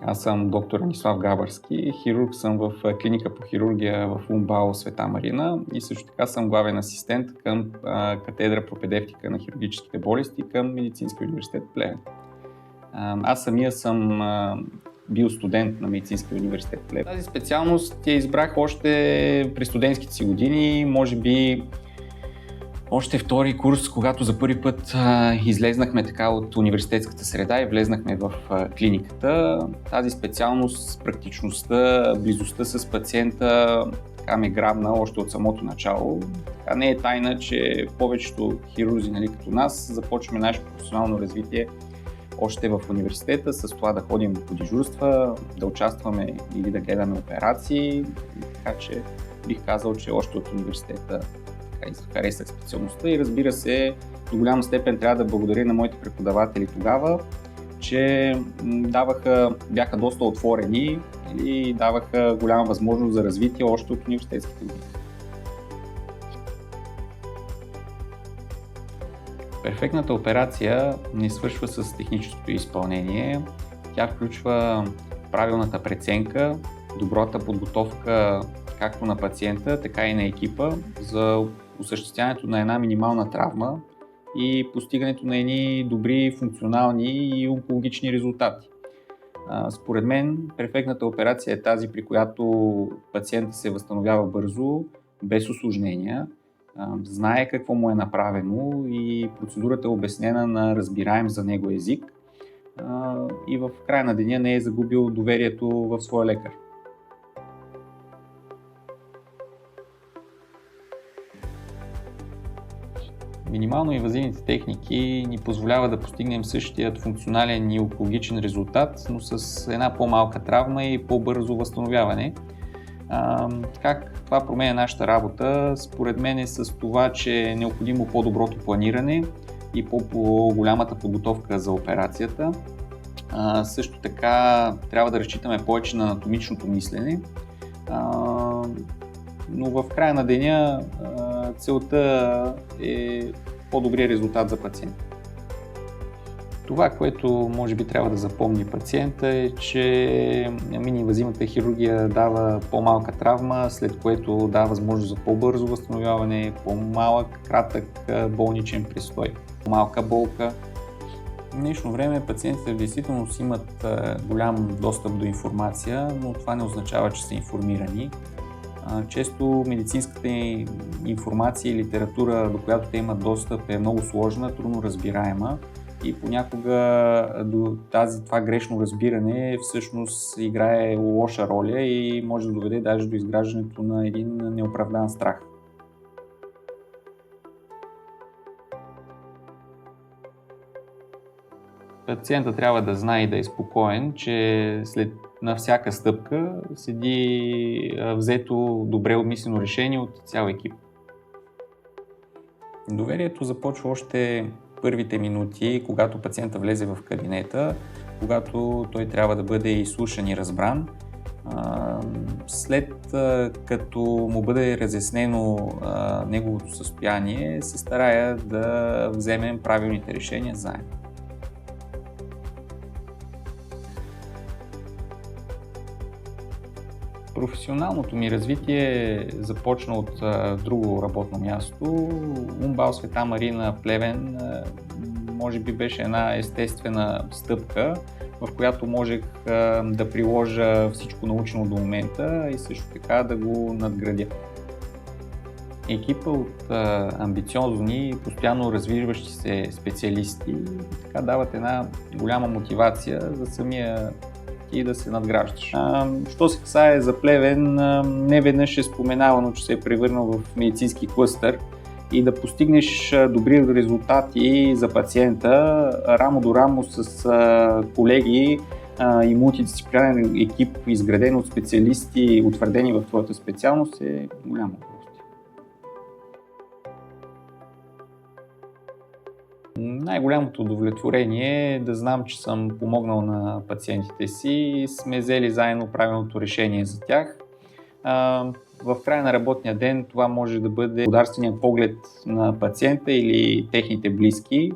Аз съм доктор Анислав Габърски, хирург съм в клиника по хирургия в УМБАЛ Света Марина и също така съм главен асистент към катедра пропедевтика на хирургическите болести към Медицинския университет Плевен. Аз самия съм бил студент на Медицинския университет Плевен. Тази специалност я избрах още през студентските си години, може би още втори курс, когато за първи път излезнахме така от университетската среда и влезнахме в клиниката. Тази специалност, практичността, близостта с пациента така ме грабна още от самото начало. Така не е тайна, че повечето хирурзи, като нас, започваме нашето професионално развитие още в университета, с това да ходим по дежурства, да участваме или да гледаме операции. Така че бих казал, че още от университета харесах специалността и разбира се, до голяма степен трябва да благодаря на моите преподаватели тогава, че бяха доста отворени и даваха голяма възможност за развитие още от университетските години. Перфектната операция не свършва с техническото изпълнение. Тя включва правилната преценка, добрата подготовка както на пациента, така и на екипа за осъществяването на една минимална травма и постигането на едни добри функционални и онкологични резултати. Според мен, перфектната операция е тази, при която пациентът се възстановява бързо, без усложнения, знае какво му е направено и процедурата е обяснена на разбираем за него език и в края на деня не е загубил доверието в своя лекар. Минимално инвазивните техники ни позволяват да постигнем същият функционален и онкологичен резултат, но с една по-малка травма и по-бързо възстановяване. Как това променя нашата работа? Според мен е с това, че е необходимо по-доброто планиране и по-голямата подготовка за операцията. Също така трябва да разчитаме повече на анатомичното мислене, но в края на деня целта е по-добрия резултат за пациента. Това, което може би трябва да запомни пациента е, че миниинвазивната хирургия дава по-малка травма, след което дава възможност за по-бързо възстановяване, по-малък, кратък болничен престой, по-малка болка. В днешно време пациентите в действителност имат голям достъп до информация, но това не означава, че са информирани. Често медицинската информация и литература, до която те имат достъп, е много сложна, трудно разбираема и понякога това грешно разбиране всъщност играе лоша роля и може да доведе даже до изграждането на един неоправдан страх. Пациентът трябва да знае и да е спокоен, че на всяка стъпка седи взето добре обмислено решение от цял екип. Доверието започва още първите минути, когато пациентът влезе в кабинета, когато той трябва да бъде изслушан и разбран. След като му бъде разяснено неговото състояние, се старая да вземем правилните решения заедно. Професионалното ми развитие започна от друго работно място. УМБАЛ Света Марина Плевен може би беше една естествена стъпка, в която можех да приложа всичко научено до момента и също така да го надградя. Екипа от амбициозни, постоянно развиващи се специалисти така дават една голяма мотивация за самия и да се надграждаш. Що се касае за Плевен, не веднъж е споменавано, че се е превърнал в медицински клъстър и да постигнеш добри резултати за пациента рамо до рамо с колеги и мултидисциплинарен екип, изграден от специалисти, утвърдени в твоята специалност, е голямо удоволствие. Най-голямото удовлетворение е да знам, че съм помогнал на пациентите си и сме взели заедно правилното решение за тях. В края на работния ден това може да бъде благодарственият поглед на пациента или техните близки,